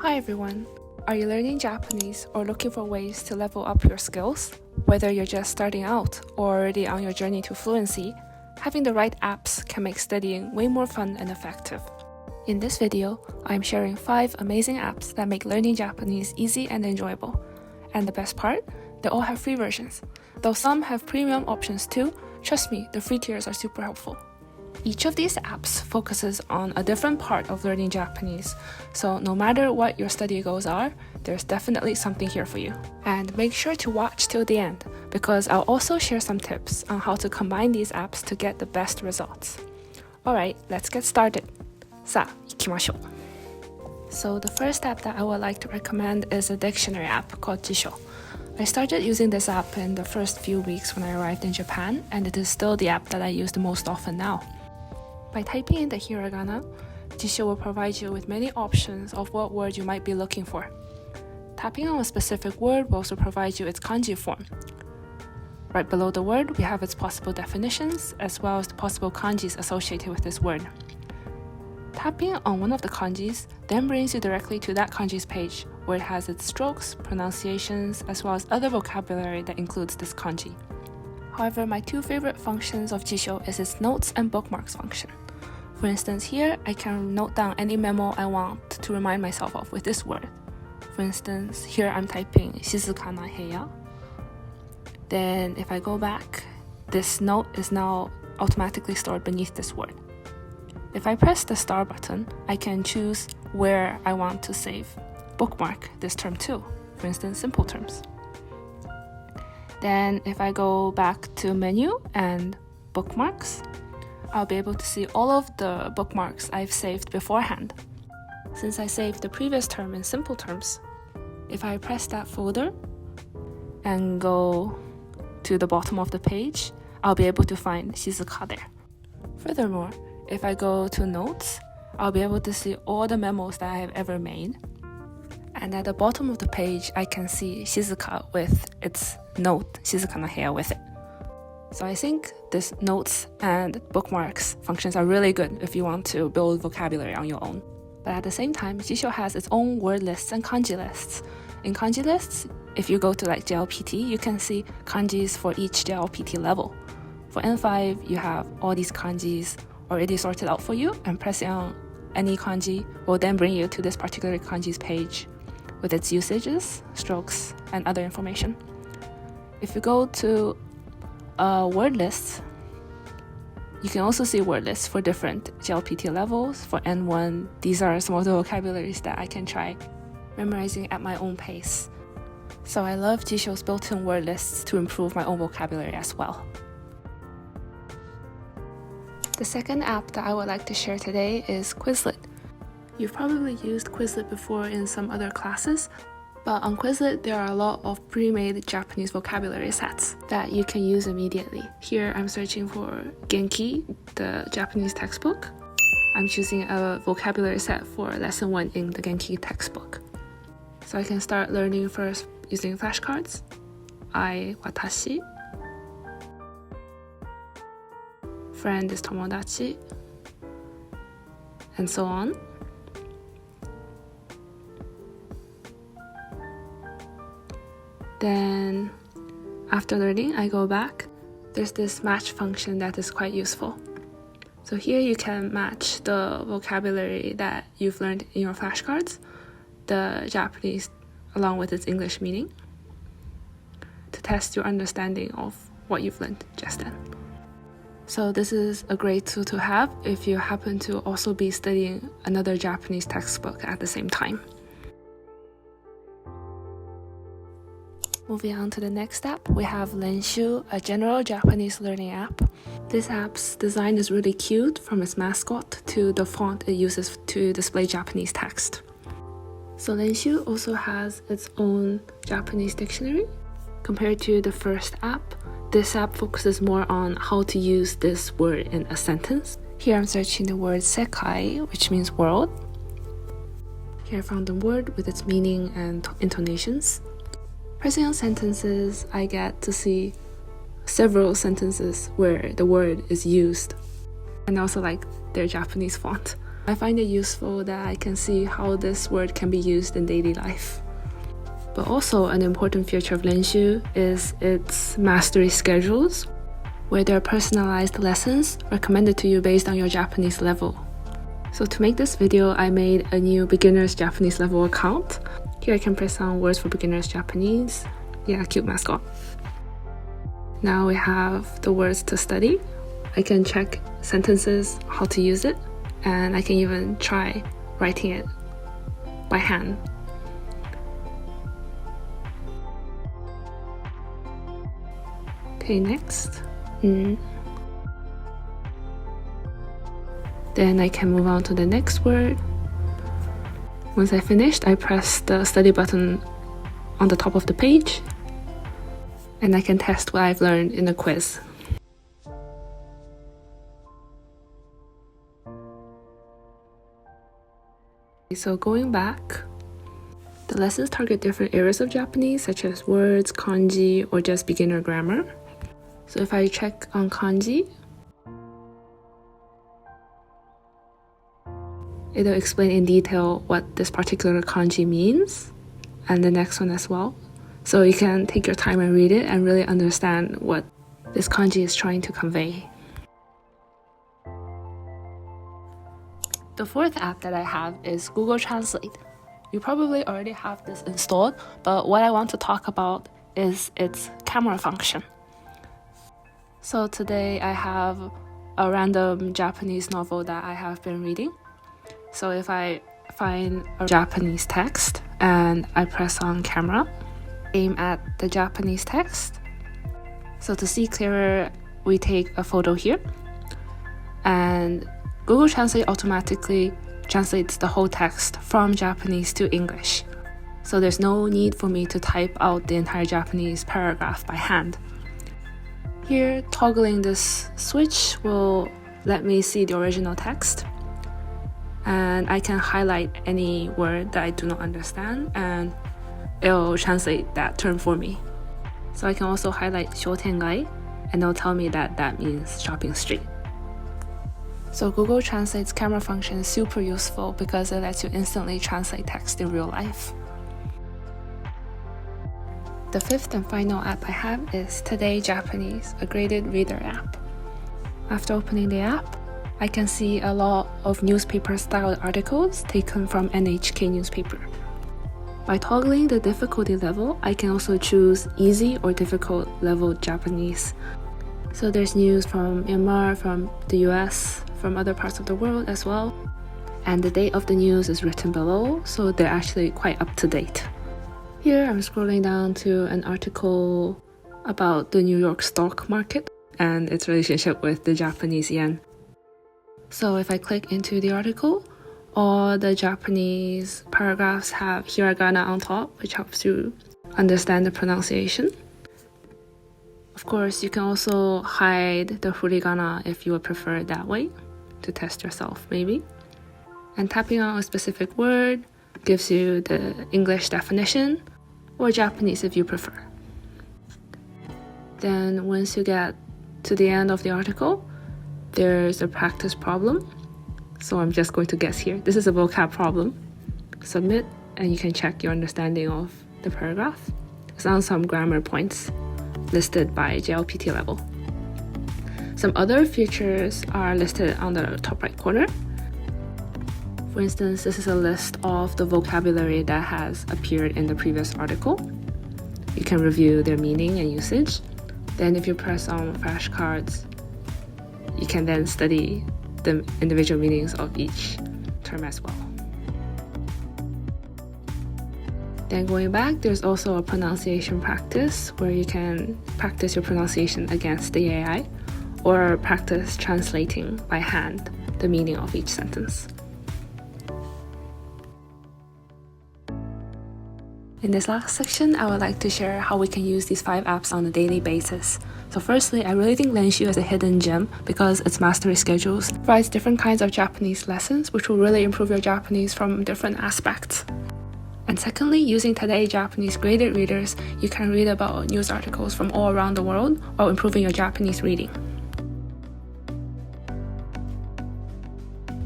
Hi everyone! Are you learning Japanese or looking for ways to level up your skills? Whether you're just starting out or already on your journey to fluency, having the right apps can make studying way more fun and effective. In this video, I'm sharing 5 amazing apps that make learning Japanese easy and enjoyable. And the best part? They all have free versions. Though some have premium options too, trust me, the free tiers are super helpful. Each of these apps focuses on a different part of learning Japanese, so no matter what your study goals are, there's definitely something here for you. And make sure to watch till the end, because I'll also share some tips on how to combine these apps to get the best results. Alright, let's get started. さあ、行きましょう. So the first app that I would like to recommend is a dictionary app called Jisho. I started using this app in the first few weeks when I arrived in Japan, and it is still the app that I use the most often now. By typing in the hiragana, Jisho will provide you with many options of what word you might be looking for. Tapping on a specific word will also provide you its kanji form. Right below the word, we have its possible definitions, as well as the possible kanjis associated with this word. Tapping on one of the kanjis then brings you directly to that kanji's page, where it has its strokes, pronunciations, as well as other vocabulary that includes this kanji. However, my 2 favorite functions of Jisho is its notes and bookmarks function. For instance, here I can note down any memo I want to remind myself of with this word. For instance, here I'm typing shizuka na heya. Then if I go back, this note is now automatically stored beneath this word. If I press the star button, I can choose where I want to save bookmark this term too, for instance, simple terms. Then if I go back to menu and bookmarks, I'll be able to see all of the bookmarks I've saved beforehand. Since I saved the previous term in simple terms, if I press that folder and go to the bottom of the page, I'll be able to find shizuka there. Furthermore, if I go to notes, I'll be able to see all the memos that I have ever made. And at the bottom of the page, I can see shizuka with its note, shizuka na heya with it. So I think this notes and bookmarks functions are really good if you want to build vocabulary on your own. But at the same time, Jisho has its own word lists and kanji lists. In kanji lists, if you go to like JLPT, you can see kanjis for each JLPT level. For N5, you have all these kanjis already sorted out for you, and pressing on any kanji will then bring you to this particular kanji's page with its usages, strokes, and other information. If you go to word lists, you can also see word lists for different JLPT levels. For N1, these are some of the vocabularies that I can try memorizing at my own pace. So I love Jisho's built-in word lists to improve my own vocabulary as well. The second app that I would like to share today is Quizlet. You've probably used Quizlet before in some other classes, but on Quizlet there are a lot of pre-made Japanese vocabulary sets that you can use immediately. Here I'm searching for Genki, the Japanese textbook. I'm choosing a vocabulary set for lesson 1 in the Genki textbook. So I can start learning first using flashcards. I, watashi. Friend is tomodachi, and so on. Then, after learning, I go back. There's this match function that is quite useful. So here you can match the vocabulary that you've learned in your flashcards, the Japanese along with its English meaning, to test your understanding of what you've learned just then. So this is a great tool to have if you happen to also be studying another Japanese textbook at the same time. Moving on to the next app, we have Renshuu, a general Japanese learning app. This app's design is really cute, from its mascot to the font it uses to display Japanese text. So Renshuu also has its own Japanese dictionary. Compared to the first app, this app focuses more on how to use this word in a sentence. Here I'm searching the word sekai, which means world. Here I found the word with its meaning and intonations. Pressing on sentences, I get to see several sentences where the word is used, and I also like their Japanese font. I find it useful that I can see how this word can be used in daily life. But also an important feature of Renshuu is its mastery schedules, where there are personalized lessons recommended to you based on your Japanese level. So to make this video, I made a new beginner's Japanese level account. Here I can press on words for beginner's Japanese. Yeah, cute mascot. Now we have the words to study. I can check sentences, how to use it, and I can even try writing it by hand. Okay, next. Then I can move on to the next word. Once I finished, I press the study button on the top of the page, and I can test what I've learned in a quiz. So going back, the lessons target different areas of Japanese, such as words, kanji, or just beginner grammar. So if I check on kanji, it'll explain in detail what this particular kanji means, and the next one as well. So you can take your time and read it and really understand what this kanji is trying to convey. The fourth app that I have is Google Translate. You probably already have this installed, but what I want to talk about is its camera function. So today I have a random Japanese novel that I have been reading. So if I find a Japanese text and I press on camera, aim at the Japanese text. So to see clearer, we take a photo here, and Google Translate automatically translates the whole text from Japanese to English. So there's no need for me to type out the entire Japanese paragraph by hand. Here, toggling this switch will let me see the original text, and I can highlight any word that I do not understand, and it'll translate that term for me. So I can also highlight Shotengai, and it'll tell me that that means shopping street. So Google Translate's camera function is super useful because it lets you instantly translate text in real life. The fifth and final app I have is Todaii Japanese, a graded reader app. After opening the app, I can see a lot of newspaper-style articles taken from NHK newspaper. By toggling the difficulty level, I can also choose easy or difficult level Japanese. So there's news from Myanmar, from the US, from other parts of the world as well. And the date of the news is written below, so they're actually quite up to date. Here I'm scrolling down to an article about the New York stock market and its relationship with the Japanese yen. So if I click into the article, all the Japanese paragraphs have hiragana on top, which helps you understand the pronunciation. Of course, you can also hide the furigana if you would prefer it that way, to test yourself maybe. And tapping on a specific word gives you the English definition, or Japanese if you prefer. Then once you get to the end of the article, there's a practice problem. So I'm just going to guess here. This is a vocab problem. Submit, and you can check your understanding of the paragraph. It's on some grammar points listed by JLPT level. Some other features are listed on the top right corner. For instance, this is a list of the vocabulary that has appeared in the previous article. You can review their meaning and usage. Then if you press on flashcards, you can then study the individual meanings of each term as well. Then going back, there's also a pronunciation practice where you can practice your pronunciation against the AI or practice translating by hand the meaning of each sentence. In this last section, I would like to share how we can use these 5 apps on a daily basis. So firstly, I really think Renshuu is a hidden gem because its mastery schedules provides different kinds of Japanese lessons which will really improve your Japanese from different aspects. And secondly, using Todaii Japanese graded readers, you can read about news articles from all around the world while improving your Japanese reading.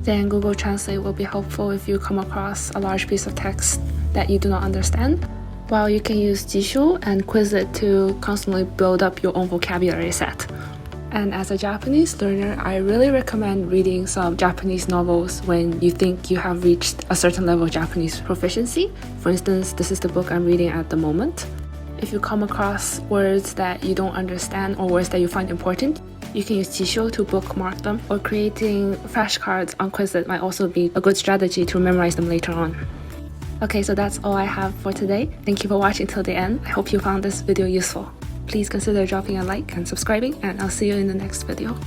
Then Google Translate will be helpful if you come across a large piece of text that you do not understand, while you can use Jisho and Quizlet to constantly build up your own vocabulary set. And as a Japanese learner, I really recommend reading some Japanese novels when you think you have reached a certain level of Japanese proficiency. For instance, this is the book I'm reading at the moment. If you come across words that you don't understand or words that you find important, you can use Jisho to bookmark them, or creating flashcards on Quizlet might also be a good strategy to memorize them later on. Okay, so that's all I have for today. Thank you for watching till the end. I hope you found this video useful. Please consider dropping a like and subscribing, and I'll see you in the next video.